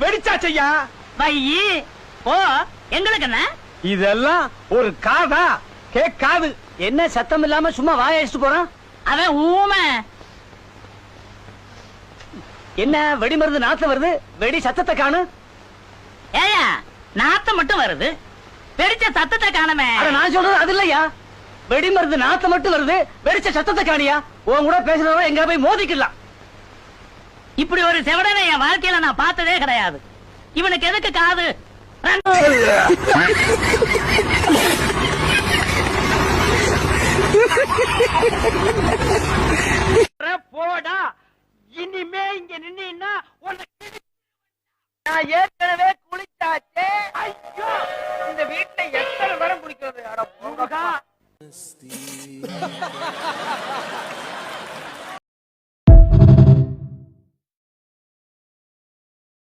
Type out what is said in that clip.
வெடிச்சாச்சையா வையி ஓ எங்களுக்கு என்ன இதெல்லாம் ஒரு காதா கேட்காது. என்ன சத்தம் இல்லாம சும்மா வாயடிச்சுட்டு போறான்? அவன் ஊமை. என்ன வெடி மருந்து நாத்தம் வருது, வெடி சத்தத்தை காணு. ஏயா நாத்தம் மட்டும் வருது, வெடிச்ச சத்தத்தை காணமே. நான் சொல்றது அது இல்லையா, வெடி மருந்து நாத்தம் மட்டும் வருது, வெடிச்ச சத்தத்தை காணியா? உன் கூட பேசுறவங்க எங்க போய் மோதிக்கலாம். இப்படி ஒரு செவடனை என் வாழ்க்கையில நான் பார்த்ததே கிடையாது. இவனுக்கு எதுக்கு காது? போடா, இனிமே இங்க நின்னா நான் ஏற்கனவே குளிச்சாச்சே. ஐயோ, இந்த வீட்டை எத்தனை நேரம் குளிக்கிறது? அட போங்கக்கா.